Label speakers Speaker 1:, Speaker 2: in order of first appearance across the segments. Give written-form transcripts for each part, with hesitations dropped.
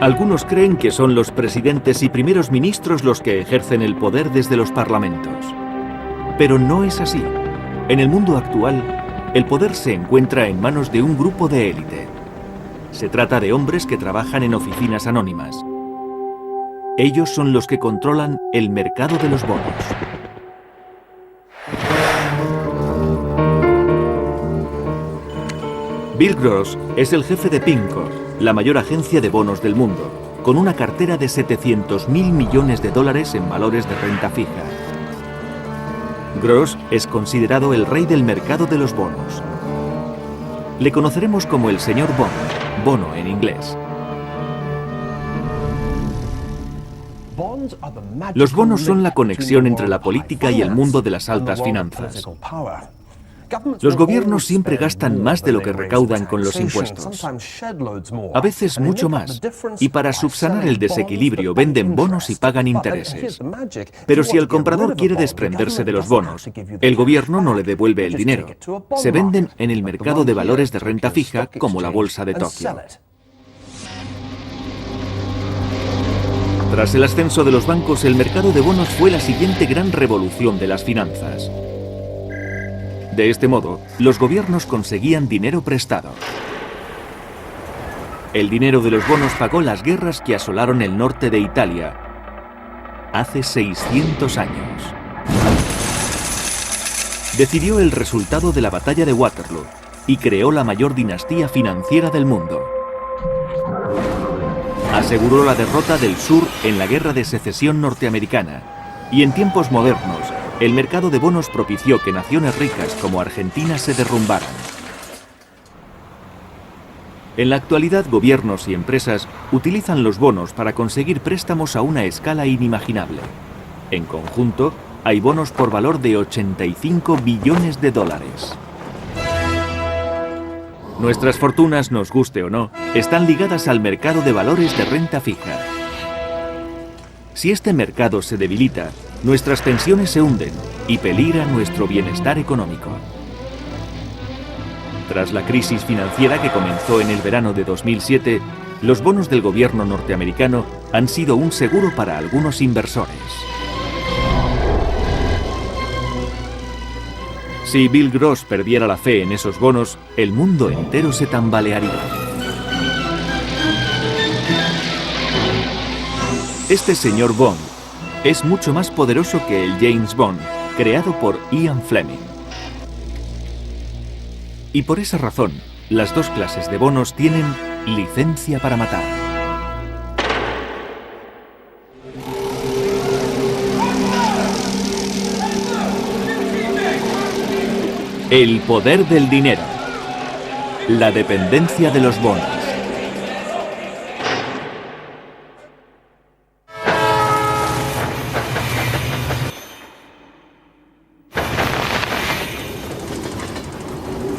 Speaker 1: Algunos creen que son los presidentes y primeros ministros los que ejercen el poder desde los parlamentos. Pero no es así. En el mundo actual, el poder se encuentra en manos de un grupo de élite. Se trata de hombres que trabajan en oficinas anónimas. Ellos son los que controlan el mercado de los bonos. Bill Gross es el jefe de PIMCO, la mayor agencia de bonos del mundo, con una cartera de 700.000 millones de dólares en valores de renta fija. Gross es considerado el rey del mercado de los bonos. Le conoceremos como el señor Bond, bono en inglés. Los bonos son la conexión entre la política y el mundo de las altas finanzas. Los gobiernos siempre gastan más de lo que recaudan con los impuestos, a veces mucho más, y para subsanar el desequilibrio venden bonos y pagan intereses. Pero si el comprador quiere desprenderse de los bonos, el gobierno no le devuelve el dinero. Se venden en el mercado de valores de renta fija como la bolsa de Tokio. Tras el ascenso de los bancos, el mercado de bonos fue la siguiente gran revolución de las finanzas. De este modo, los gobiernos conseguían dinero prestado. El dinero de los bonos pagó las guerras que asolaron el norte de Italia hace 600 años. Decidió el resultado de la batalla de Waterloo y creó la mayor dinastía financiera del mundo. Aseguró la derrota del sur en la Guerra de Secesión norteamericana y en tiempos modernos, el mercado de bonos propició que naciones ricas como Argentina se derrumbaran. En la actualidad, gobiernos y empresas utilizan los bonos para conseguir préstamos a una escala inimaginable. En conjunto, hay bonos por valor de 85 billones de dólares. Nuestras fortunas, nos guste o no, están ligadas al mercado de valores de renta fija. Si este mercado se debilita, nuestras pensiones se hunden y peligra nuestro bienestar económico. Tras la crisis financiera que comenzó en el verano de 2007, los bonos del gobierno norteamericano han sido un seguro para algunos inversores. Si Bill Gross perdiera la fe en esos bonos, el mundo entero se tambalearía. Este señor Bond es mucho más poderoso que el James Bond, creado por Ian Fleming. Y por esa razón, las dos clases de bonos tienen licencia para matar. El poder del dinero. La dependencia de los bonos.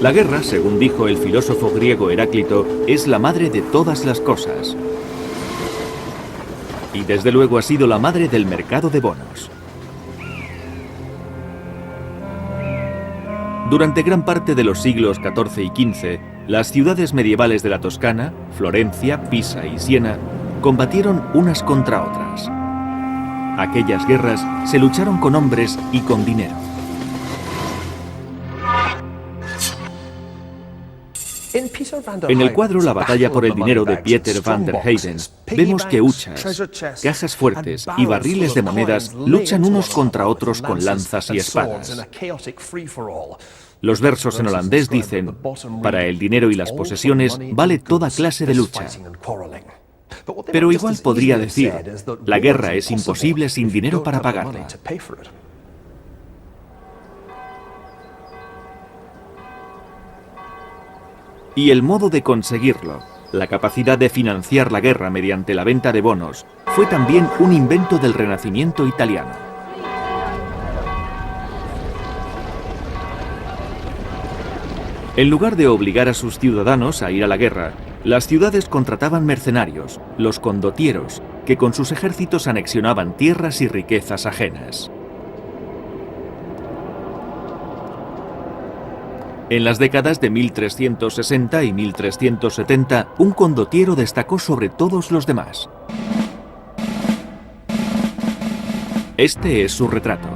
Speaker 1: La guerra, según dijo el filósofo griego Heráclito, es la madre de todas las cosas. Y desde luego ha sido la madre del mercado de bonos. Durante gran parte de los siglos XIV y XV, las ciudades medievales de la Toscana, Florencia, Pisa y Siena, combatieron unas contra otras. Aquellas guerras se lucharon con hombres y con dinero. En el cuadro La batalla por el dinero de Pieter van der Heyden, vemos que huchas, cajas fuertes y barriles de monedas luchan unos contra otros con lanzas y espadas. Los versos en holandés dicen: para el dinero y las posesiones vale toda clase de lucha. Pero igual podría decir: la guerra es imposible sin dinero para pagarla. Y el modo de conseguirlo, la capacidad de financiar la guerra mediante la venta de bonos, fue también un invento del Renacimiento italiano. En lugar de obligar a sus ciudadanos a ir a la guerra, las ciudades contrataban mercenarios, los condottieros, que con sus ejércitos anexionaban tierras y riquezas ajenas. En las décadas de 1360 y 1370, un condottiero destacó sobre todos los demás. Este es su retrato.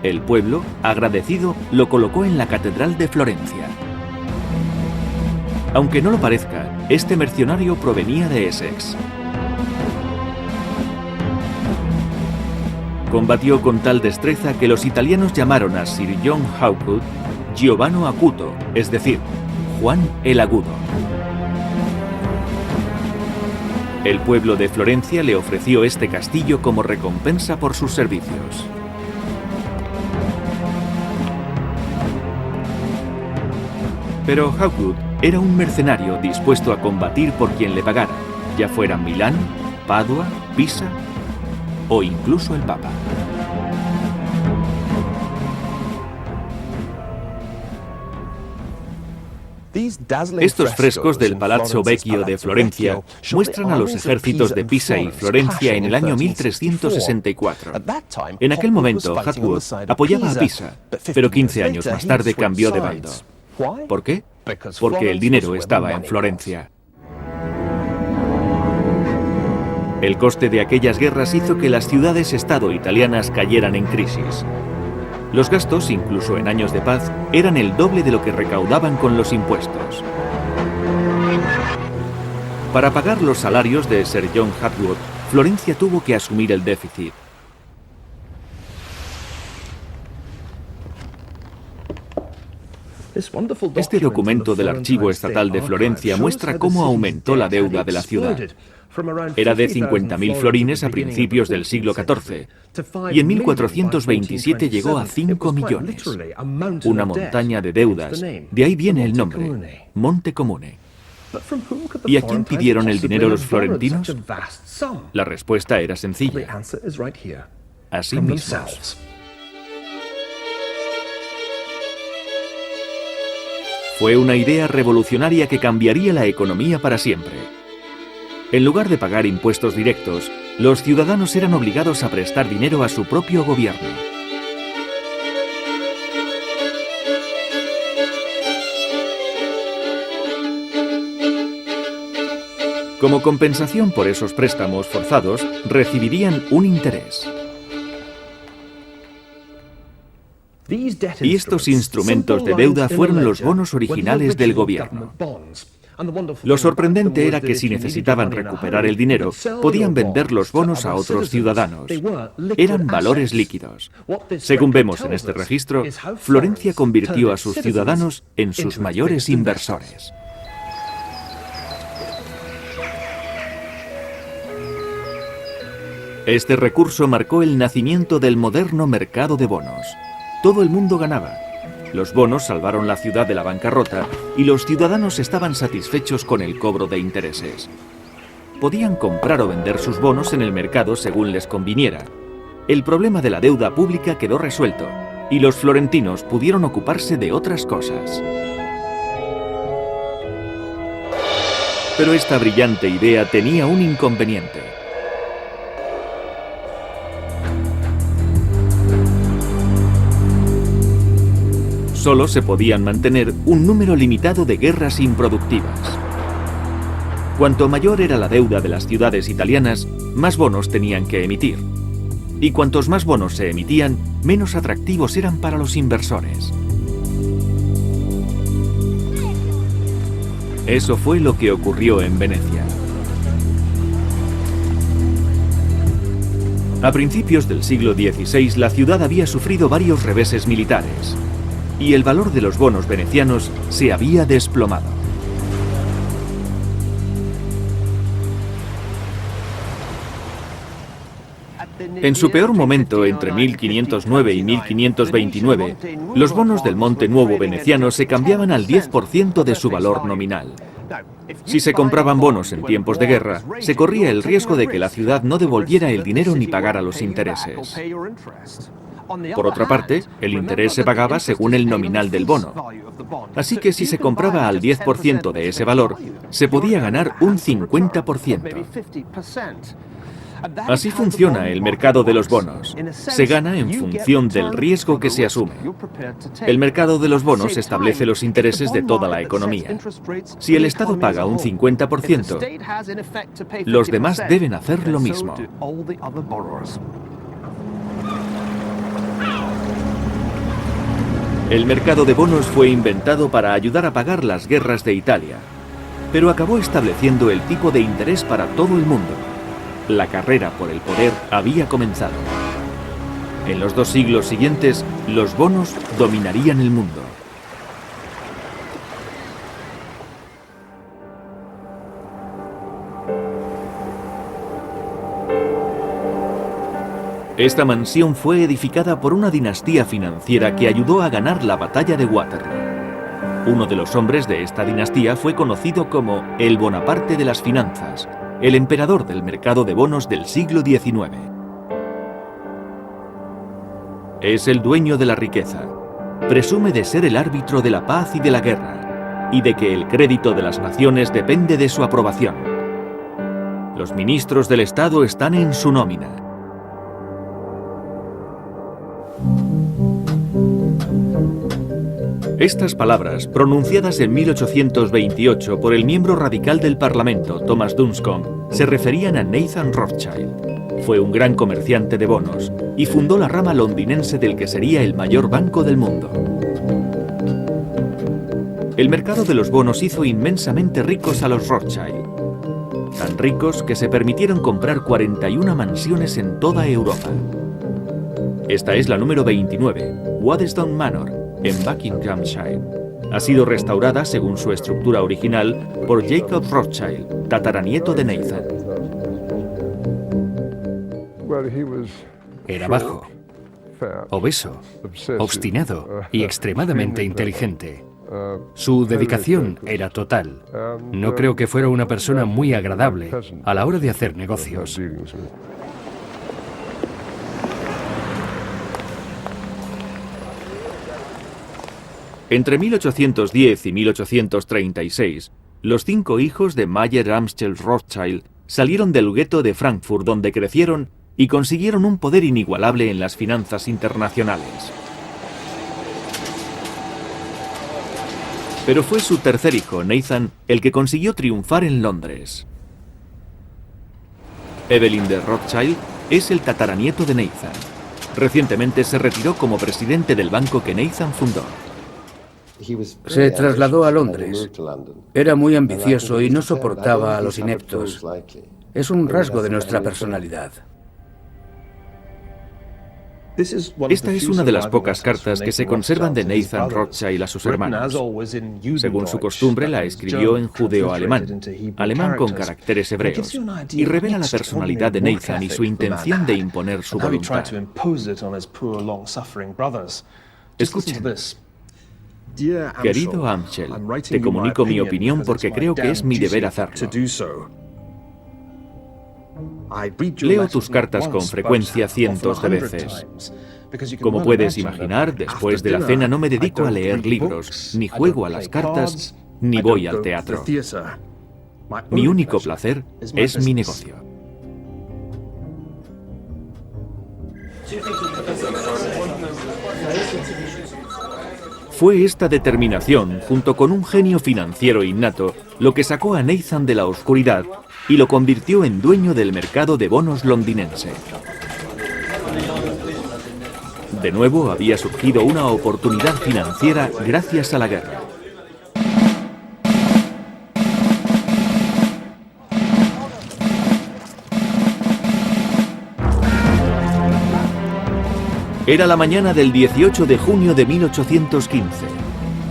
Speaker 1: El pueblo, agradecido, lo colocó en la Catedral de Florencia. Aunque no lo parezca, este mercenario provenía de Essex. Combatió con tal destreza que los italianos llamaron a Sir John Hawkwood Giovanni Acuto, es decir, Juan el Agudo. El pueblo de Florencia le ofreció este castillo como recompensa por sus servicios. Pero Hawkwood era un mercenario dispuesto a combatir por quien le pagara, ya fuera Milán, Padua, Pisa o incluso el Papa. Estos frescos del Palazzo Vecchio de Florencia muestran a los ejércitos de Pisa y Florencia en el año 1364. En aquel momento, Hawkwood apoyaba a Pisa, pero 15 años más tarde cambió de bando. ¿Por qué? Porque el dinero estaba en Florencia. El coste de aquellas guerras hizo que las ciudades-estado italianas cayeran en crisis. Los gastos, incluso en años de paz, eran el doble de lo que recaudaban con los impuestos. Para pagar los salarios de Sir John Hawkwood, Florencia tuvo que asumir el déficit. Este documento del Archivo Estatal de Florencia muestra cómo aumentó la deuda de la ciudad. Era de 50.000 florines a principios del siglo XIV y en 1427 llegó a 5 millones. Una montaña de deudas. De ahí viene el nombre, Monte Comune. ¿Y a quién pidieron el dinero los florentinos? La respuesta era sencilla. A sí mismos. Fue una idea revolucionaria que cambiaría la economía para siempre. En lugar de pagar impuestos directos, los ciudadanos eran obligados a prestar dinero a su propio gobierno. Como compensación por esos préstamos forzados, recibirían un interés. Y estos instrumentos de deuda fueron los bonos originales del gobierno. Lo sorprendente era que si necesitaban recuperar el dinero, podían vender los bonos a otros ciudadanos. Eran valores líquidos. Según vemos en este registro, Florencia convirtió a sus ciudadanos en sus mayores inversores. Este recurso marcó el nacimiento del moderno mercado de bonos. Todo el mundo ganaba. Los bonos salvaron la ciudad de la bancarrota y los ciudadanos estaban satisfechos con el cobro de intereses. Podían comprar o vender sus bonos en el mercado según les conviniera. El problema de la deuda pública quedó resuelto y los florentinos pudieron ocuparse de otras cosas. Pero esta brillante idea tenía un inconveniente. Solo se podían mantener un número limitado de guerras improductivas. Cuanto mayor era la deuda de las ciudades italianas, más bonos tenían que emitir. Y cuantos más bonos se emitían, menos atractivos eran para los inversores. Eso fue lo que ocurrió en Venecia. A principios del siglo XVI, la ciudad había sufrido varios reveses militares. Y el valor de los bonos venecianos se había desplomado. En su peor momento, entre 1509 y 1529, los bonos del Monte Nuovo veneciano se cambiaban al 10% de su valor nominal. Si se compraban bonos en tiempos de guerra, se corría el riesgo de que la ciudad no devolviera el dinero ni pagara los intereses. Por otra parte, el interés se pagaba según el nominal del bono. Así que si se compraba al 10% de ese valor, se podía ganar un 50%. Así funciona el mercado de los bonos. Se gana en función del riesgo que se asume. El mercado de los bonos establece los intereses de toda la economía. Si el Estado paga un 50%, los demás deben hacer lo mismo. El mercado de bonos fue inventado para ayudar a pagar las guerras de Italia, pero acabó estableciendo el tipo de interés para todo el mundo. La carrera por el poder había comenzado. En los 2 siglos siguientes, los bonos dominarían el mundo. Esta mansión fue edificada por una dinastía financiera que ayudó a ganar la batalla de Waterloo. Uno de los hombres de esta dinastía fue conocido como el Bonaparte de las finanzas, el emperador del mercado de bonos del siglo XIX. Es el dueño de la riqueza. Presume de ser el árbitro de la paz y de la guerra, y de que el crédito de las naciones depende de su aprobación. Los ministros del Estado están en su nómina. Estas palabras, pronunciadas en 1828 por el miembro radical del Parlamento, Thomas Dunscombe, se referían a Nathan Rothschild. Fue un gran comerciante de bonos y fundó la rama londinense del que sería el mayor banco del mundo. El mercado de los bonos hizo inmensamente ricos a los Rothschild. Tan ricos que se permitieron comprar 41 mansiones en toda Europa. Esta es la número 29, Waddesdon Manor, en Buckinghamshire. Ha sido restaurada según su estructura original por Jacob Rothschild, tataranieto de Nathan.
Speaker 2: Era bajo, obeso, obstinado y extremadamente inteligente. Su dedicación era total. No creo que fuera una persona muy agradable a la hora de hacer negocios.
Speaker 1: Entre 1810 y 1836, los 5 hijos de Mayer Amschel Rothschild salieron del gueto de Frankfurt, donde crecieron y consiguieron un poder inigualable en las finanzas internacionales. Pero fue su tercer hijo, Nathan, el que consiguió triunfar en Londres. Evelyn de Rothschild es el tataranieto de Nathan. Recientemente se retiró como presidente del banco que Nathan fundó.
Speaker 3: Se trasladó a Londres. Era muy ambicioso y no soportaba a los ineptos. Es un rasgo de nuestra personalidad.
Speaker 1: Esta es una de las pocas cartas que se conservan de Nathan Rothschild a sus hermanos. Según su costumbre, la escribió en judeo-alemán, alemán con caracteres hebreos, y revela la personalidad de Nathan y su intención de imponer su voluntad. Escuchen. Querido Amschel, te comunico mi opinión porque creo que es mi deber hacerlo. Leo tus cartas con frecuencia cientos de veces. Como puedes imaginar, después de la cena no me dedico a leer libros, ni juego a las cartas, ni voy al teatro. Mi único placer es mi negocio. Fue esta determinación, junto con un genio financiero innato, lo que sacó a Nathan de la oscuridad y lo convirtió en dueño del mercado de bonos londinense. De nuevo había surgido una oportunidad financiera gracias a la guerra. Era la mañana del 18 de junio de 1815.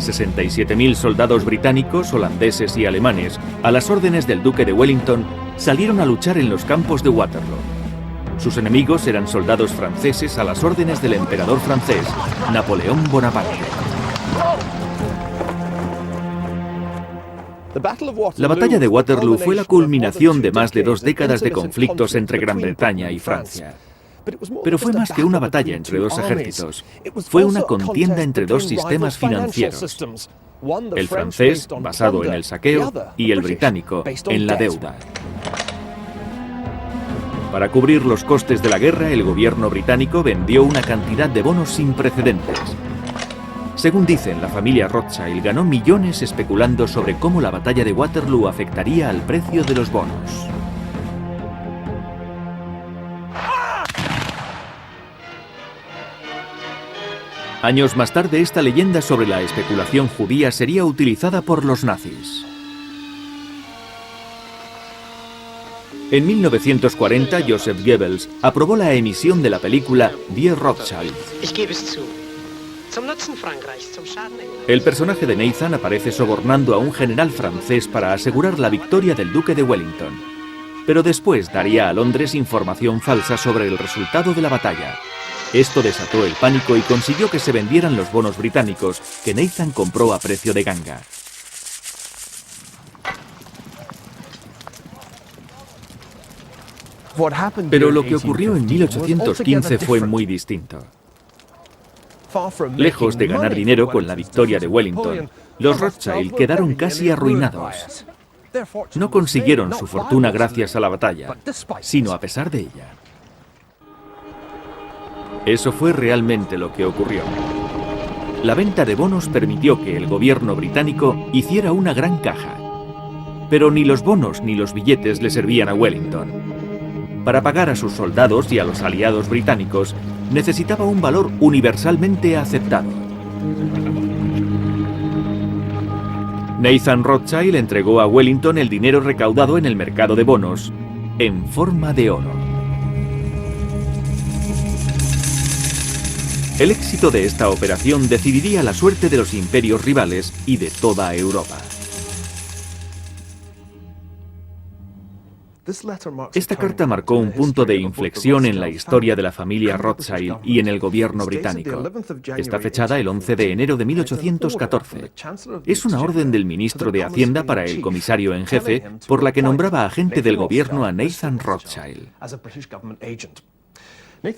Speaker 1: 67.000 soldados británicos, holandeses y alemanes, a las órdenes del duque de Wellington, salieron a luchar en los campos de Waterloo. Sus enemigos eran soldados franceses a las órdenes del emperador francés, Napoleón Bonaparte. La batalla de Waterloo fue la culminación de más de 2 décadas de conflictos entre Gran Bretaña y Francia. Pero fue más que una batalla entre 2 ejércitos. Fue una contienda entre 2 sistemas financieros. El francés, basado en el saqueo, y el británico, en la deuda. Para cubrir los costes de la guerra, el gobierno británico vendió una cantidad de bonos sin precedentes. Según dicen, la familia Rothschild ganó millones especulando sobre cómo la batalla de Waterloo afectaría al precio de los bonos. Años más tarde, esta leyenda sobre la especulación judía sería utilizada por los nazis. En 1940, Joseph Goebbels aprobó la emisión de la película Die Rothschild. El personaje de Nathan aparece sobornando a un general francés para asegurar la victoria del duque de Wellington, pero después daría a Londres información falsa sobre el resultado de la batalla. Esto desató el pánico y consiguió que se vendieran los bonos británicos que Nathan compró a precio de ganga. Pero lo que ocurrió en 1815 fue muy distinto. Lejos de ganar dinero con la victoria de Wellington, los Rothschild quedaron casi arruinados. No consiguieron su fortuna gracias a la batalla, sino a pesar de ella. Eso fue realmente lo que ocurrió. La venta de bonos permitió que el gobierno británico hiciera una gran caja. Pero ni los bonos ni los billetes le servían a Wellington. Para pagar a sus soldados y a los aliados británicos, necesitaba un valor universalmente aceptado. Nathan Rothschild entregó a Wellington el dinero recaudado en el mercado de bonos, en forma de oro. El éxito de esta operación decidiría la suerte de los imperios rivales y de toda Europa. Esta carta marcó un punto de inflexión en la historia de la familia Rothschild y en el gobierno británico. Está fechada el 11 de enero de 1814. Es una orden del ministro de Hacienda para el comisario en jefe, por la que nombraba agente del gobierno a Nathan Rothschild.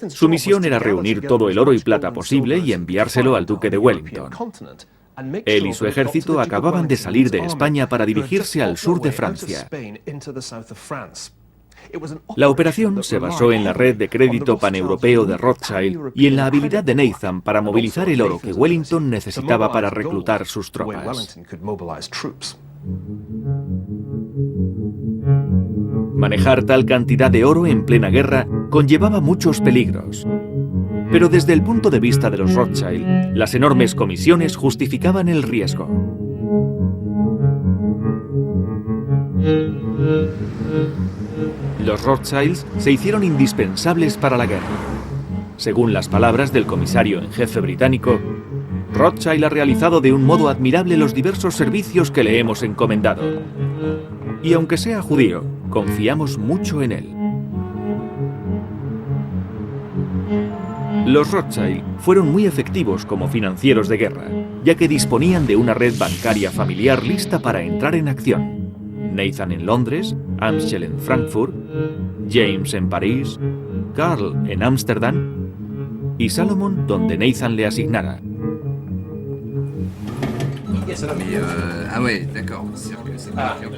Speaker 1: Su misión era reunir todo el oro y plata posible y enviárselo al duque de Wellington. Él y su ejército acababan de salir de España para dirigirse al sur de Francia. La operación se basó en la red de crédito paneuropeo de Rothschild y en la habilidad de Nathan para movilizar el oro que Wellington necesitaba para reclutar sus tropas. Manejar tal cantidad de oro en plena guerra conllevaba muchos peligros. Pero desde el punto de vista de los Rothschild, las enormes comisiones justificaban el riesgo. Los Rothschilds se hicieron indispensables para la guerra. Según las palabras del comisario en jefe británico, Rothschild ha realizado de un modo admirable los diversos servicios que le hemos encomendado. Y aunque sea judío, confiamos mucho en él. Los Rothschild fueron muy efectivos como financieros de guerra, ya que disponían de una red bancaria familiar lista para entrar en acción. Nathan en Londres, Amschel en Frankfurt, James en París, Karl en Ámsterdam y Salomon donde Nathan le asignara.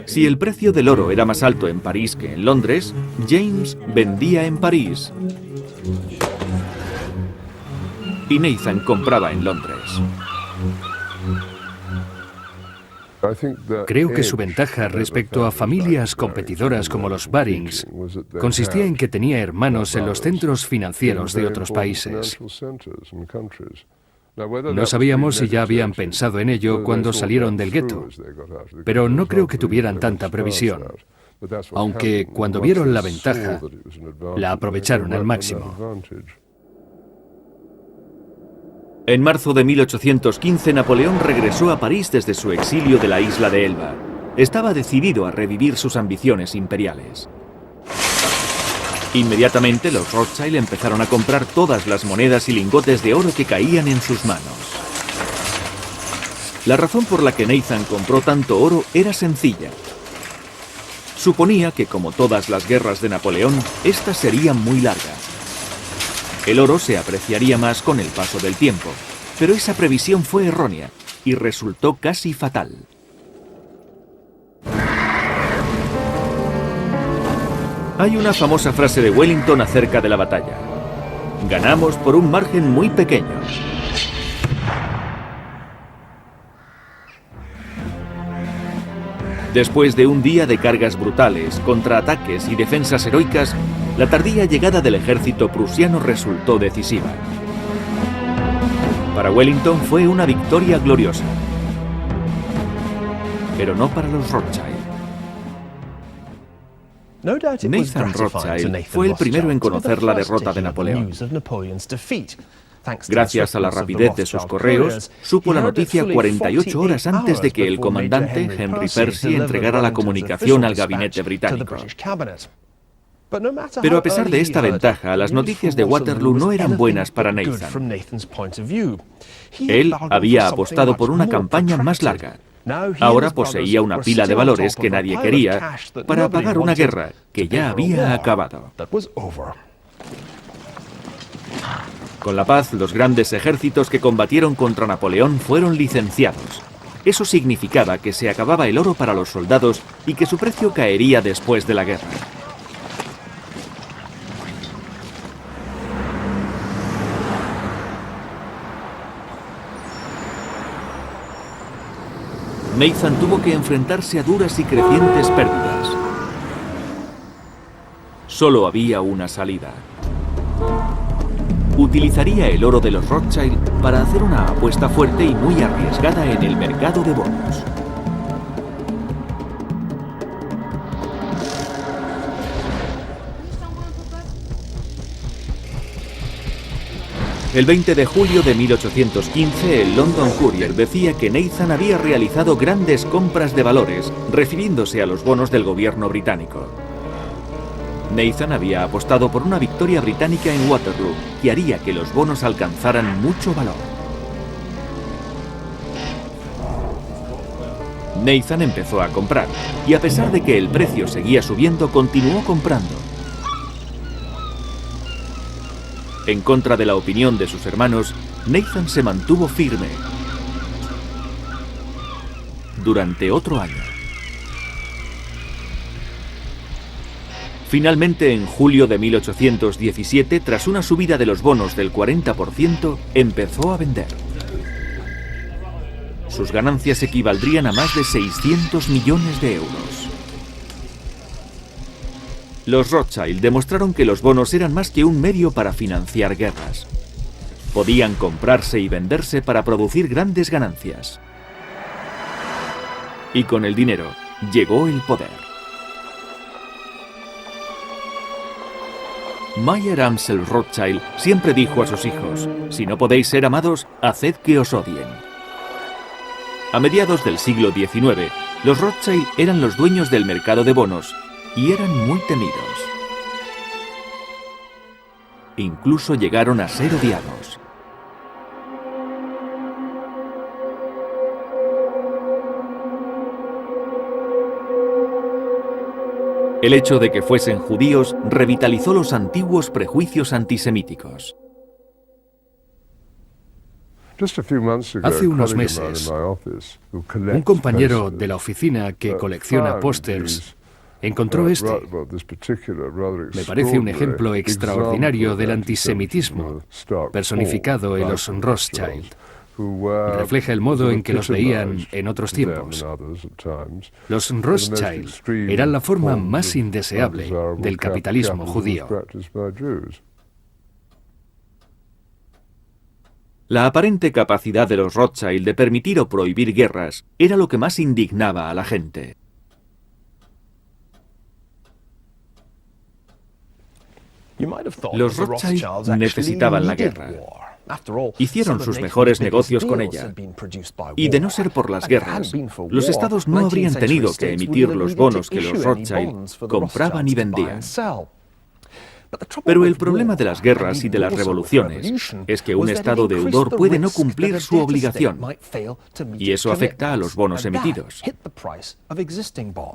Speaker 1: Si el precio del oro era más alto en París que en Londres, James vendía en París y Nathan compraba en Londres.
Speaker 2: Creo que su ventaja respecto a familias competidoras como los Barings consistía en que tenía hermanos en los centros financieros de otros países. No sabíamos si ya habían pensado en ello cuando salieron del gueto, pero no creo que tuvieran tanta previsión, aunque cuando vieron la ventaja, la aprovecharon al máximo.
Speaker 1: En marzo de 1815, Napoleón regresó a París desde su exilio de la isla de Elba. Estaba decidido a revivir sus ambiciones imperiales. Inmediatamente, los Rothschild empezaron a comprar todas las monedas y lingotes de oro que caían en sus manos. La razón por la que Nathan compró tanto oro era sencilla. Suponía que, como todas las guerras de Napoleón, éstas serían muy largas. El oro se apreciaría más con el paso del tiempo, pero esa previsión fue errónea y resultó casi fatal. Hay una famosa frase de Wellington acerca de la batalla: ganamos por un margen muy pequeño. Después de un día de cargas brutales, contraataques y defensas heroicas, la tardía llegada del ejército prusiano resultó decisiva. Para Wellington fue una victoria gloriosa, pero no para los Rothschild. Nathan Rothschild fue el primero en conocer la derrota de Napoleón. Gracias a la rapidez de sus correos, supo la noticia 48 horas antes de que el comandante Henry Percy entregara la comunicación al gabinete británico. Pero a pesar de esta ventaja, las noticias de Waterloo no eran buenas para Nathan. Él había apostado por una campaña más larga. Ahora poseía una pila de valores que nadie quería para pagar una guerra que ya había acabado. Con la paz, los grandes ejércitos que combatieron contra Napoleón fueron licenciados. Eso significaba que se acababa el oro para los soldados y que su precio caería después de la guerra. Nathan tuvo que enfrentarse a duras y crecientes pérdidas. Solo había una salida. Utilizaría el oro de los Rothschild para hacer una apuesta fuerte y muy arriesgada en el mercado de bonos. El 20 de julio de 1815, el London Courier decía que Nathan había realizado grandes compras de valores, refiriéndose a los bonos del gobierno británico. Nathan había apostado por una victoria británica en Waterloo, que haría que los bonos alcanzaran mucho valor. Nathan empezó a comprar, y a pesar de que el precio seguía subiendo, continuó comprando. En contra de la opinión de sus hermanos, Nathan se mantuvo firme durante otro año. Finalmente, en julio de 1817, tras una subida de los bonos del 40%, empezó a vender. Sus ganancias equivaldrían a más de 600 millones de euros. Los Rothschild demostraron que los bonos eran más que un medio para financiar guerras. Podían comprarse y venderse para producir grandes ganancias. Y con el dinero llegó el poder. Mayer Amschel Rothschild siempre dijo a sus hijos: si no podéis ser amados, haced que os odien. A mediados del siglo XIX, los Rothschild eran los dueños del mercado de bonos y eran muy temidos. Incluso llegaron a ser odiados. El hecho de que fuesen judíos revitalizó los antiguos prejuicios antisemíticos.
Speaker 2: Hace unos meses, un compañero de la oficina que colecciona pósters encontró este. Me parece un ejemplo extraordinario del antisemitismo personificado en los Rothschild. Refleja el modo en que los veían en otros tiempos. Los Rothschild eran la forma más indeseable del capitalismo judío.
Speaker 1: La aparente capacidad de los Rothschild de permitir o prohibir guerras era lo que más indignaba a la gente. Los Rothschild necesitaban la guerra. Hicieron sus mejores negocios con ella. Y de no ser por las guerras, los estados no habrían tenido que emitir los bonos que los Rothschild compraban y vendían. Pero el problema de las guerras y de las revoluciones es que un estado deudor puede no cumplir su obligación, y eso afecta a los bonos emitidos.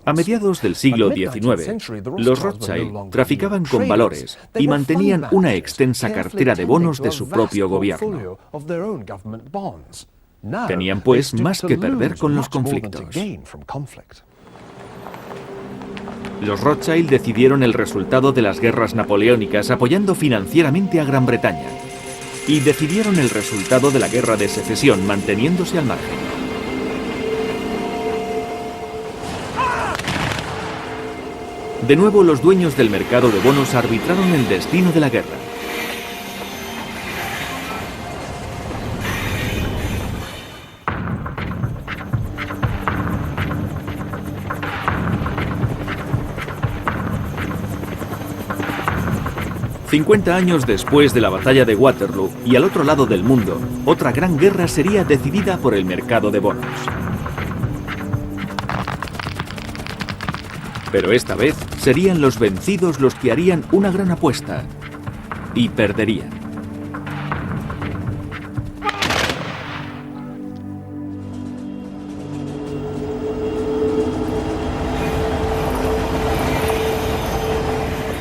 Speaker 1: A mediados del siglo XIX, los Rothschild traficaban con valores y mantenían una extensa cartera de bonos de su propio gobierno. Tenían, pues, más que perder con los conflictos. Los Rothschild decidieron el resultado de las guerras napoleónicas apoyando financieramente a Gran Bretaña. Y decidieron el resultado de la Guerra de Secesión manteniéndose al margen. De nuevo, los dueños del mercado de bonos arbitraron el destino de la guerra. «50 años después de la batalla de Waterloo y al otro lado del mundo, otra gran guerra sería decidida por el mercado de bonos. Pero esta vez serían los vencidos los que harían una gran apuesta y perderían.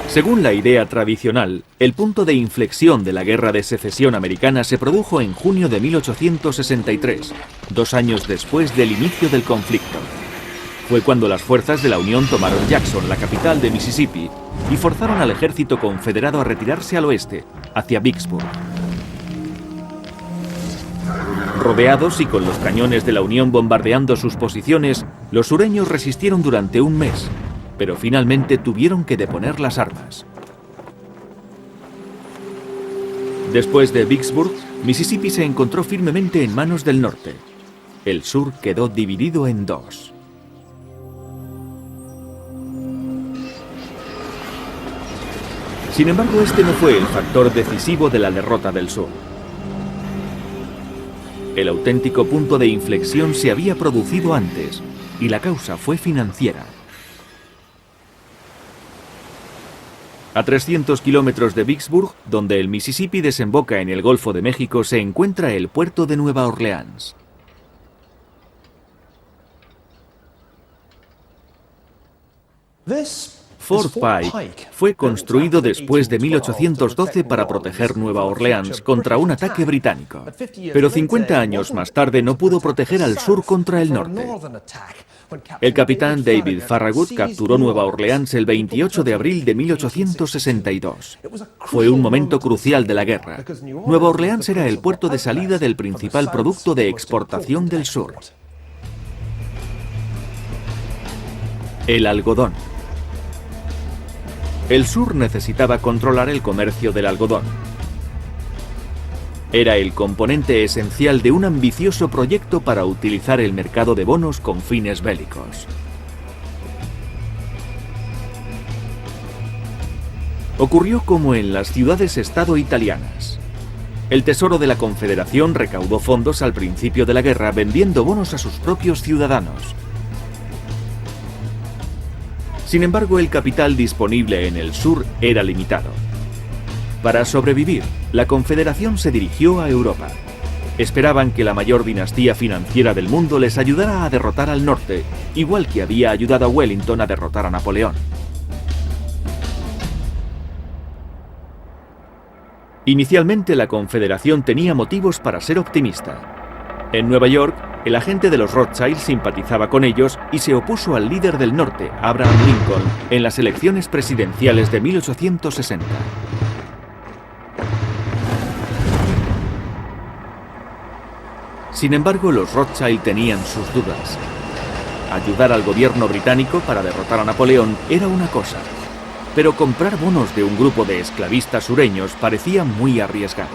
Speaker 1: Según la idea tradicional, el punto de inflexión de la Guerra de Secesión americana se produjo en junio de 1863, 2 años después del inicio del conflicto. Fue cuando las fuerzas de la Unión tomaron Jackson, la capital de Mississippi, y forzaron al ejército confederado a retirarse al oeste, hacia Vicksburg. Rodeados y con los cañones de la Unión bombardeando sus posiciones, los sureños resistieron durante un mes, pero finalmente tuvieron que deponer las armas. Después de Vicksburg, Mississippi se encontró firmemente en manos del norte. El sur quedó dividido en dos. Sin embargo, este no fue el factor decisivo de la derrota del sur. El auténtico punto de inflexión se había producido antes, y la causa fue financiera. A 300 kilómetros de Vicksburg, donde el Mississippi desemboca en el Golfo de México, se encuentra el puerto de Nueva Orleans. Fort Pike fue construido después de 1812 para proteger Nueva Orleans contra un ataque británico. Pero 50 años más tarde no pudo proteger al sur contra el norte. El capitán David Farragut capturó Nueva Orleans el 28 de abril de 1862. Fue un momento crucial de la guerra. Nueva Orleans era el puerto de salida del principal producto de exportación del sur: el algodón. El sur necesitaba controlar el comercio del algodón. Era el componente esencial de un ambicioso proyecto para utilizar el mercado de bonos con fines bélicos. Ocurrió como en las ciudades-estado italianas. El Tesoro de la Confederación recaudó fondos al principio de la guerra vendiendo bonos a sus propios ciudadanos. Sin embargo, el capital disponible en el sur era limitado. Para sobrevivir, la Confederación se dirigió a Europa. Esperaban que la mayor dinastía financiera del mundo les ayudara a derrotar al norte, igual que había ayudado a Wellington a derrotar a Napoleón. Inicialmente, la Confederación tenía motivos para ser optimista. En Nueva York, el agente de los Rothschild simpatizaba con ellos y se opuso al líder del norte, Abraham Lincoln, en las elecciones presidenciales de 1860. Sin embargo, los Rothschild tenían sus dudas. Ayudar al gobierno británico para derrotar a Napoleón era una cosa, pero comprar bonos de un grupo de esclavistas sureños parecía muy arriesgado.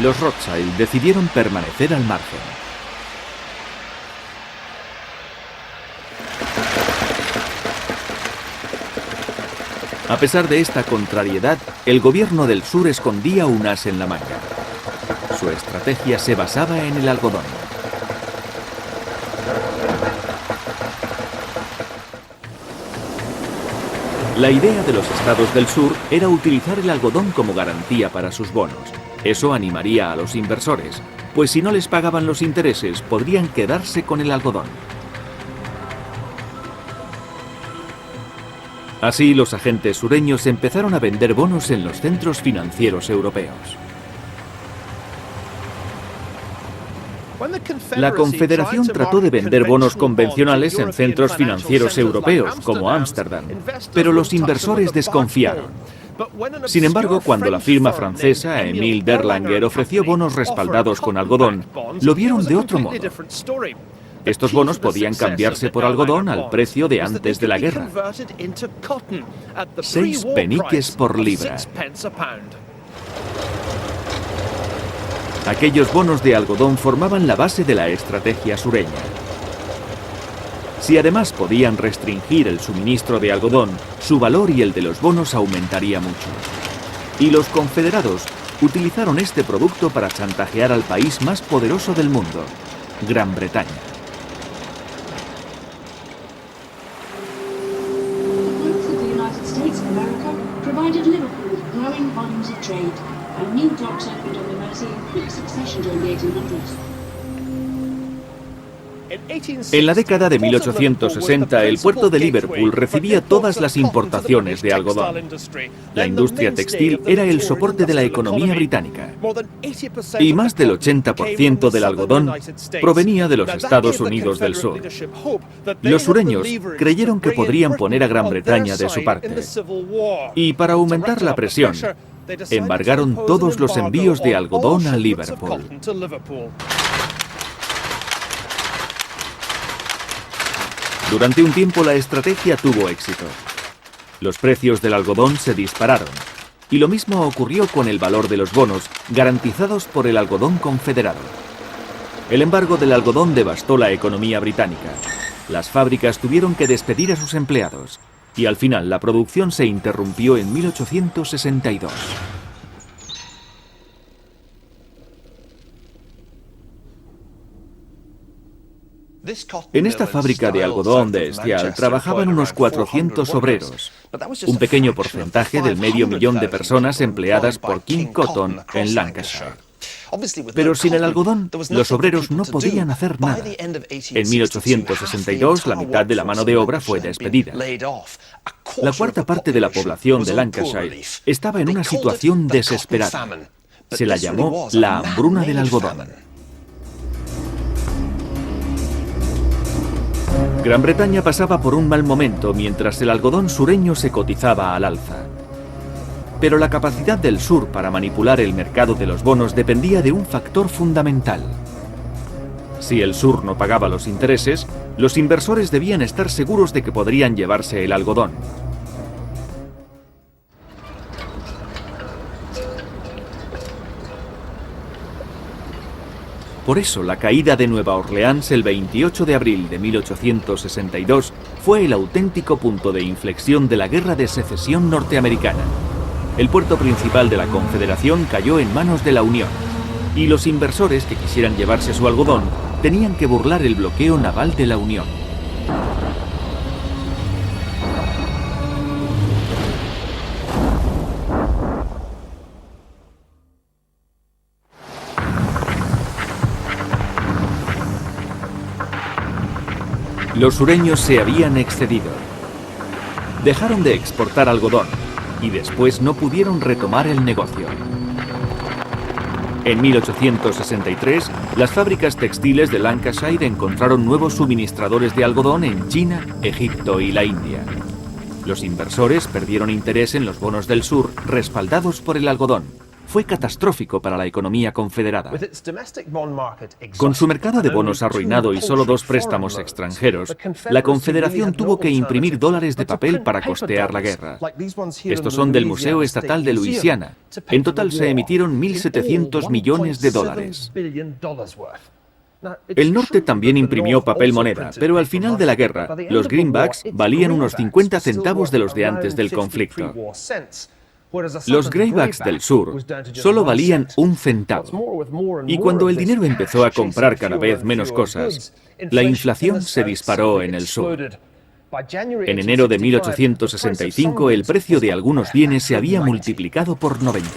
Speaker 1: Los Rothschild decidieron permanecer al margen. A pesar de esta contrariedad, el gobierno del sur escondía un as en la manga. Su estrategia se basaba en el algodón. La idea de los estados del sur era utilizar el algodón como garantía para sus bonos. Eso animaría a los inversores, pues si no les pagaban los intereses, podrían quedarse con el algodón. Así, los agentes sureños empezaron a vender bonos en los centros financieros europeos. La Confederación trató de vender bonos convencionales en centros financieros europeos, como Ámsterdam, pero los inversores desconfiaron. Sin embargo, cuando la firma francesa Émile Berlanger ofreció bonos respaldados con algodón, lo vieron de otro modo. Estos bonos podían cambiarse por algodón al precio de antes de la guerra. 6 peniques por libra. Aquellos bonos de algodón formaban la base de la estrategia sureña. Si además podían restringir el suministro de algodón, su valor y el de los bonos aumentaría mucho. Y los confederados utilizaron este producto para chantajear al país más poderoso del mundo, Gran Bretaña. En la década de 1860, el puerto de Liverpool recibía todas las importaciones de algodón. La industria textil era el soporte de la economía británica. Y más del 80% del algodón provenía de los Estados Unidos del Sur. Los sureños creyeron que podrían poner a Gran Bretaña de su parte. Y para aumentar la presión, embargaron todos los envíos de algodón a Liverpool. Durante un tiempo la estrategia tuvo éxito. Los precios del algodón se dispararon, y lo mismo ocurrió con el valor de los bonos, garantizados por el algodón confederado. El embargo del algodón devastó la economía británica. Las fábricas tuvieron que despedir a sus empleados, y al final la producción se interrumpió en 1862. En esta fábrica de algodón de Estial trabajaban unos 400 obreros, un pequeño porcentaje del 500.000 de personas empleadas por King Cotton en Lancashire. Pero sin el algodón, los obreros no podían hacer nada. En 1862, la mitad de la mano de obra fue despedida. La cuarta parte de la población de Lancashire estaba en una situación desesperada. Se la llamó la hambruna del algodón. Gran Bretaña pasaba por un mal momento mientras el algodón sureño se cotizaba al alza. Pero la capacidad del sur para manipular el mercado de los bonos dependía de un factor fundamental. Si el sur no pagaba los intereses, los inversores debían estar seguros de que podrían llevarse el algodón. Por eso, la caída de Nueva Orleans el 28 de abril de 1862 fue el auténtico punto de inflexión de la Guerra de Secesión norteamericana. El puerto principal de la Confederación cayó en manos de la Unión, y los inversores que quisieran llevarse su algodón tenían que burlar el bloqueo naval de la Unión. Los sureños se habían excedido. Dejaron de exportar algodón y después no pudieron retomar el negocio. En 1863, las fábricas textiles de Lancashire encontraron nuevos suministradores de algodón en China, Egipto y la India. Los inversores perdieron interés en los bonos del sur respaldados por el algodón. Fue catastrófico para la economía confederada. Con su mercado de bonos arruinado y solo 2 préstamos extranjeros, la Confederación tuvo que imprimir dólares de papel para costear la guerra. Estos son del Museo Estatal de Luisiana. En total se emitieron 1.700 millones de dólares. El norte también imprimió papel moneda, pero al final de la guerra, los greenbacks valían unos 50 centavos de los de antes del conflicto. Los greybacks del sur solo valían 1 centavo. Y cuando el dinero empezó a comprar cada vez menos cosas, la inflación se disparó en el sur. En enero de 1865, el precio de algunos bienes se había multiplicado por 90.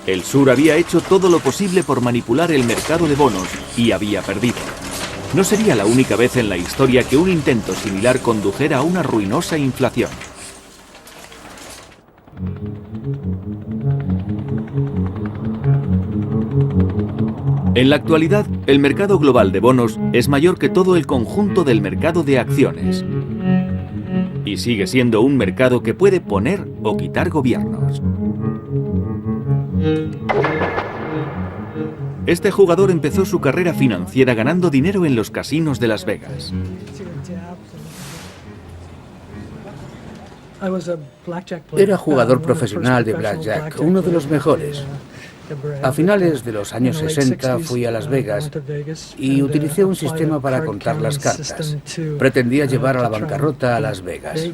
Speaker 1: El sur había hecho todo lo posible por manipular el mercado de bonos y había perdido. No sería la única vez en la historia que un intento similar condujera a una ruinosa inflación. En la actualidad, el mercado global de bonos es mayor que todo el conjunto del mercado de acciones. Y sigue siendo un mercado que puede poner o quitar gobiernos. Este jugador empezó su carrera financiera ganando dinero en los casinos de Las Vegas.
Speaker 3: Era jugador profesional de blackjack, uno de los mejores. A finales de los años 60 fui a Las Vegas y utilicé un sistema para contar las cartas. Pretendía llevar a la bancarrota a Las Vegas.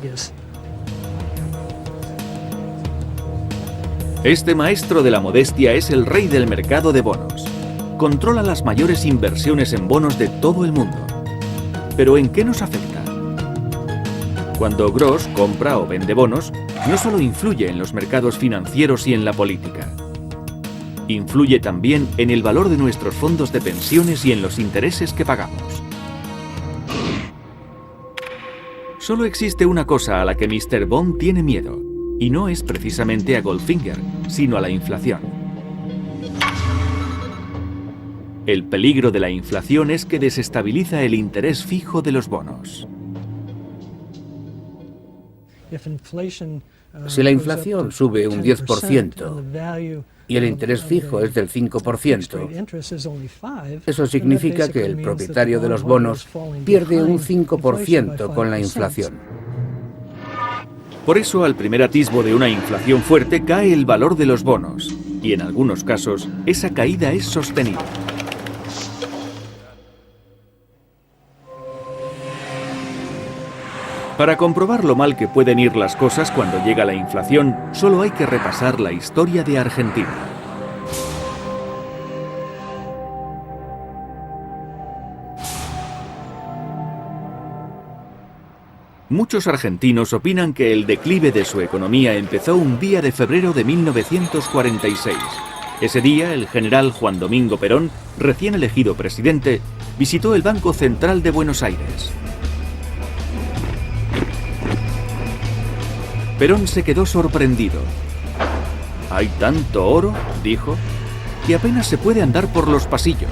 Speaker 1: Este maestro de la modestia es el rey del mercado de bonos. Controla las mayores inversiones en bonos de todo el mundo. ¿Pero en qué nos afecta? Cuando Gross compra o vende bonos, no solo influye en los mercados financieros y en la política. Influye también en el valor de nuestros fondos de pensiones y en los intereses que pagamos. Solo existe una cosa a la que Mr. Bond tiene miedo, y no es precisamente a Goldfinger, sino a la inflación. El peligro de la inflación es que desestabiliza el interés fijo de los bonos.
Speaker 3: Si la inflación sube un 10% y el interés fijo es del 5%, eso significa que el propietario de los bonos pierde un 5% con la inflación.
Speaker 1: Por eso, al primer atisbo de una inflación fuerte, cae el valor de los bonos, y en algunos casos, esa caída es sostenida. Para comprobar lo mal que pueden ir las cosas cuando llega la inflación, solo hay que repasar la historia de Argentina. Muchos argentinos opinan que el declive de su economía empezó un día de febrero de 1946. Ese día, el general Juan Domingo Perón, recién elegido presidente, visitó el Banco Central de Buenos Aires. Perón se quedó sorprendido. «Hay tanto oro», dijo, «que apenas se puede andar por los pasillos».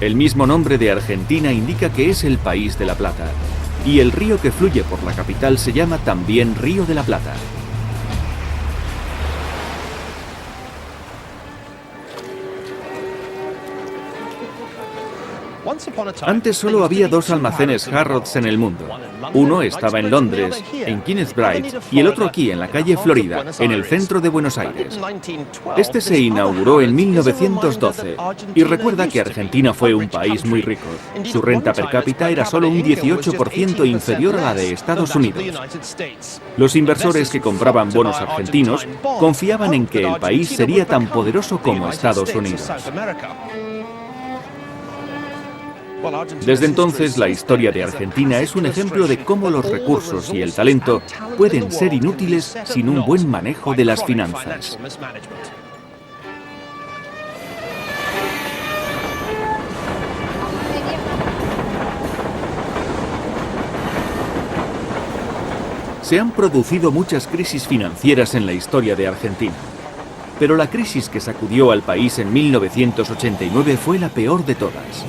Speaker 1: El mismo nombre de Argentina indica que es el país de la plata, y el río que fluye por la capital se llama también Río de la Plata. Antes solo había dos almacenes Harrods en el mundo. Uno estaba en Londres, en Kingsbridge, y el otro aquí, en la calle Florida, en el centro de Buenos Aires. Este se inauguró en 1912, y recuerda que Argentina fue un país muy rico. Su renta per cápita era solo un 18% inferior a la de Estados Unidos. Los inversores que compraban bonos argentinos confiaban en que el país sería tan poderoso como Estados Unidos. Desde entonces, la historia de Argentina es un ejemplo de cómo los recursos y el talento pueden ser inútiles sin un buen manejo de las finanzas. Se han producido muchas crisis financieras en la historia de Argentina, pero la crisis que sacudió al país en 1989 fue la peor de todas.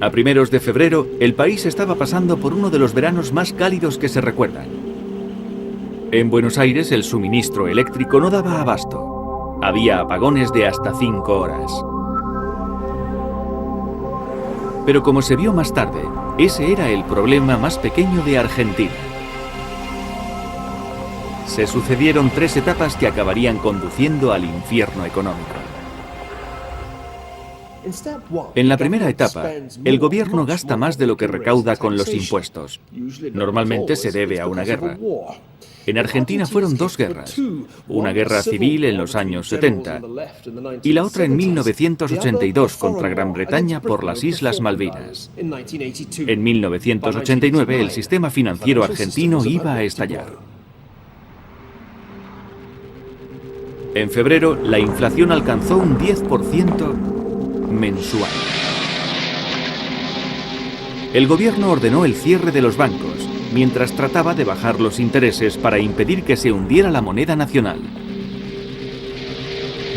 Speaker 1: A primeros de febrero, el país estaba pasando por uno de los veranos más cálidos que se recuerdan. En Buenos Aires, el suministro eléctrico no daba abasto. Había apagones de hasta 5 horas. Pero como se vio más tarde, ese era el problema más pequeño de Argentina. Se sucedieron 3 etapas que acabarían conduciendo al infierno económico. En la primera etapa, el gobierno gasta más de lo que recauda con los impuestos. Normalmente se debe a una guerra. En Argentina fueron 2 guerras, una guerra civil en los años 70 y la otra en 1982 contra Gran Bretaña por las Islas Malvinas. En 1989 el sistema financiero argentino iba a estallar. En febrero la inflación alcanzó un 10% mensual. El gobierno ordenó el cierre de los bancos, mientras trataba de bajar los intereses para impedir que se hundiera la moneda nacional.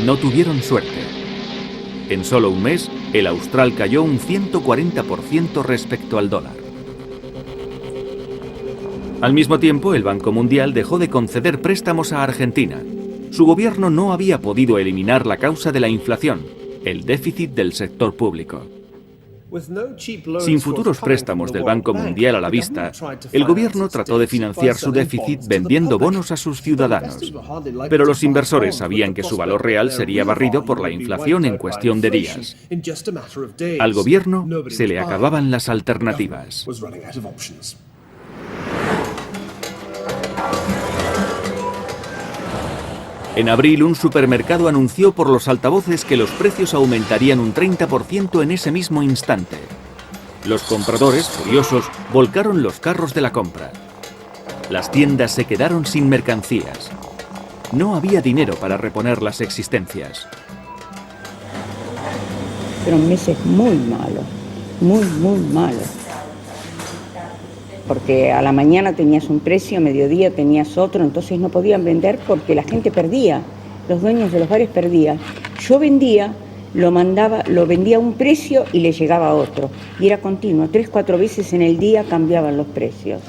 Speaker 1: No tuvieron suerte. En solo un mes, el austral cayó un 140% respecto al dólar. Al mismo tiempo, el Banco Mundial dejó de conceder préstamos a Argentina. Su gobierno no había podido eliminar la causa de la inflación, el déficit del sector público. Sin futuros préstamos del Banco Mundial a la vista, el gobierno trató de financiar su déficit vendiendo bonos a sus ciudadanos. Pero los inversores sabían que su valor real sería barrido por la inflación en cuestión de días. Al gobierno se le acababan las alternativas. En abril, un supermercado anunció por los altavoces que los precios aumentarían un 30% en ese mismo instante. Los compradores, furiosos, volcaron los carros de la compra. Las tiendas se quedaron sin mercancías. No había dinero para reponer las existencias.
Speaker 4: Fueron meses muy malos, muy malos. Porque a la mañana tenías un precio, a mediodía tenías otro, entonces no podían vender porque la gente perdía, los dueños de los bares perdían. Yo vendía, lo vendía a un precio y le llegaba a otro. Y era continuo, 3-4 veces en el día cambiaban los precios.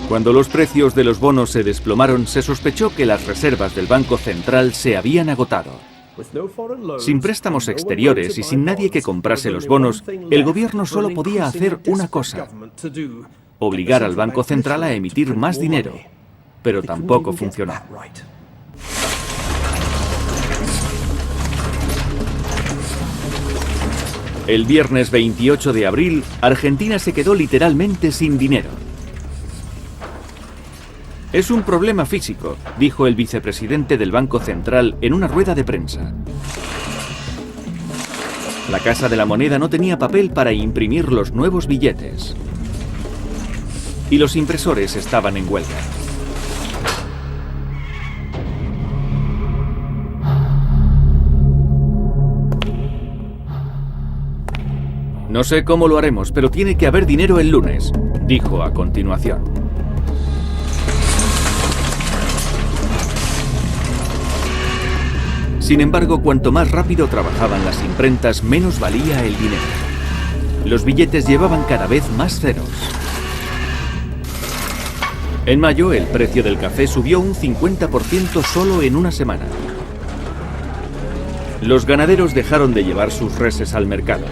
Speaker 1: Cuando los precios de los bonos se desplomaron, se sospechó que las reservas del Banco Central se habían agotado. Sin préstamos exteriores y sin nadie que comprase los bonos, el gobierno solo podía hacer una cosa: obligar al Banco Central a emitir más dinero. Pero tampoco funcionó. El viernes 28 de abril, Argentina se quedó literalmente sin dinero. Es un problema físico, dijo el vicepresidente del Banco Central en una rueda de prensa. La Casa de la Moneda no tenía papel para imprimir los nuevos billetes. Y los impresores estaban en huelga. No sé cómo lo haremos, pero tiene que haber dinero el lunes, dijo a continuación. Sin embargo, cuanto más rápido trabajaban las imprentas, menos valía el dinero. Los billetes llevaban cada vez más ceros. En mayo, el precio del café subió un 50% solo en una semana. Los ganaderos dejaron de llevar sus reses al mercado.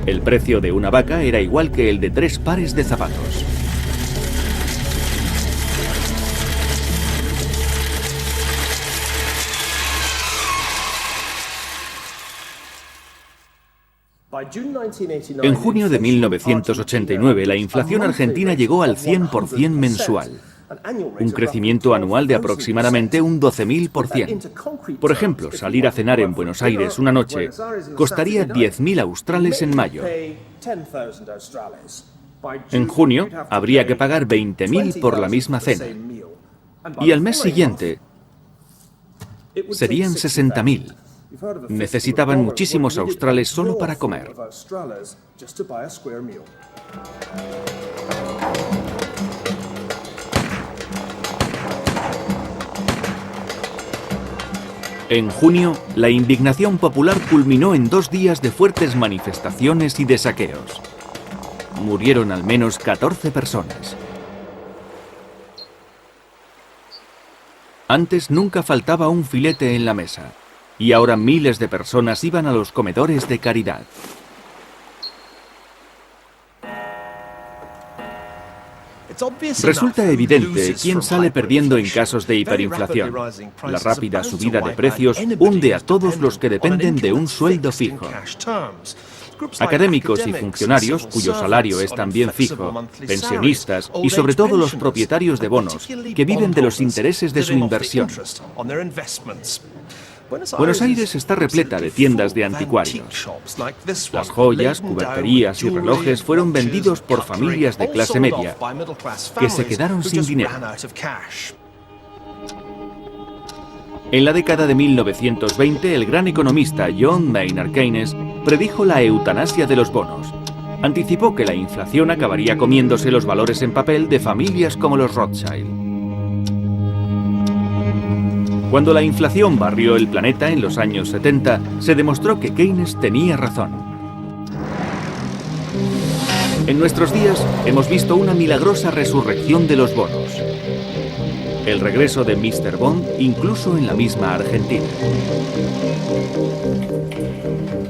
Speaker 1: El precio de una vaca era igual que el de 3 pares de zapatos. En junio de 1989, la inflación argentina llegó al 100% mensual, un crecimiento anual de aproximadamente un 12.000%. Por ejemplo, salir a cenar en Buenos Aires una noche costaría 10.000 australes en mayo. En junio, habría que pagar 20.000 por la misma cena. Y al mes siguiente, serían 60.000. Necesitaban muchísimos australes solo para comer. En junio, la indignación popular culminó en 2 días de fuertes manifestaciones y de saqueos. Murieron al menos 14 personas. Antes nunca faltaba un filete en la mesa. Y ahora miles de personas iban a los comedores de caridad. Resulta evidente quién sale perdiendo en casos de hiperinflación. La rápida subida de precios hunde a todos los que dependen de un sueldo fijo. Académicos y funcionarios, cuyo salario es también fijo, pensionistas y sobre todo los propietarios de bonos, que viven de los intereses de su inversión. Buenos Aires está repleta de tiendas de anticuarios. Las joyas, cuberterías y relojes fueron vendidos por familias de clase media que se quedaron sin dinero. En la década de 1920, el gran economista John Maynard Keynes predijo la eutanasia de los bonos. Anticipó que la inflación acabaría comiéndose los valores en papel de familias como los Rothschild. Cuando la inflación barrió el planeta en los años 70, se demostró que Keynes tenía razón. En nuestros días hemos visto una milagrosa resurrección de los bonos. El regreso de Mr. Bond incluso en la misma Argentina.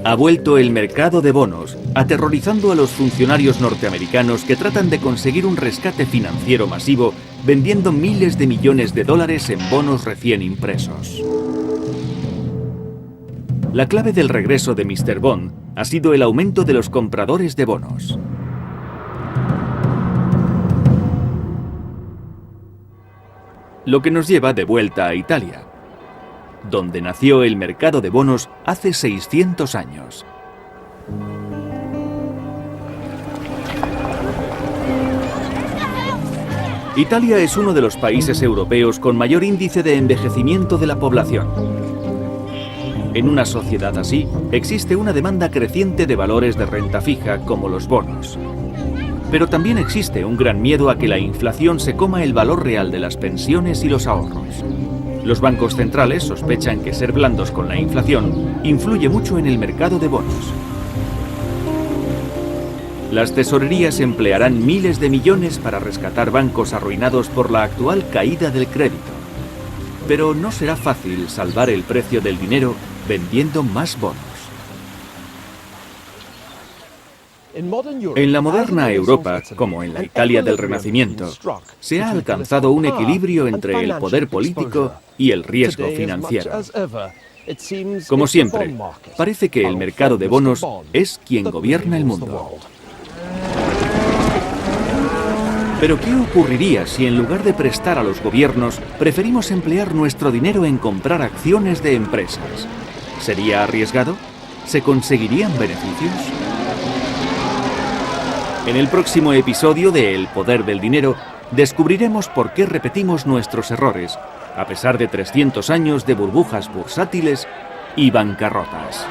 Speaker 1: Ha vuelto el mercado de bonos, aterrorizando a los funcionarios norteamericanos que tratan de conseguir un rescate financiero masivo vendiendo miles de millones de dólares en bonos recién impresos. La clave del regreso de Mr. Bond ha sido el aumento de los compradores de bonos. Lo que nos lleva de vuelta a Italia, donde nació el mercado de bonos hace 600 años. Italia es uno de los países europeos con mayor índice de envejecimiento de la población. En una sociedad así, existe una demanda creciente de valores de renta fija como los bonos. Pero también existe un gran miedo a que la inflación se coma el valor real de las pensiones y los ahorros. Los bancos centrales sospechan que ser blandos con la inflación influye mucho en el mercado de bonos. Las tesorerías emplearán miles de millones para rescatar bancos arruinados por la actual caída del crédito. Pero no será fácil salvar el precio del dinero vendiendo más bonos. En la moderna Europa, como en la Italia del Renacimiento, se ha alcanzado un equilibrio entre el poder político y el riesgo financiero. Como siempre, parece que el mercado de bonos es quien gobierna el mundo. Pero ¿qué ocurriría si en lugar de prestar a los gobiernos, preferimos emplear nuestro dinero en comprar acciones de empresas? ¿Sería arriesgado? ¿Se conseguirían beneficios? En el próximo episodio de El Poder del Dinero, descubriremos por qué repetimos nuestros errores, a pesar de 300 años de burbujas bursátiles y bancarrotas.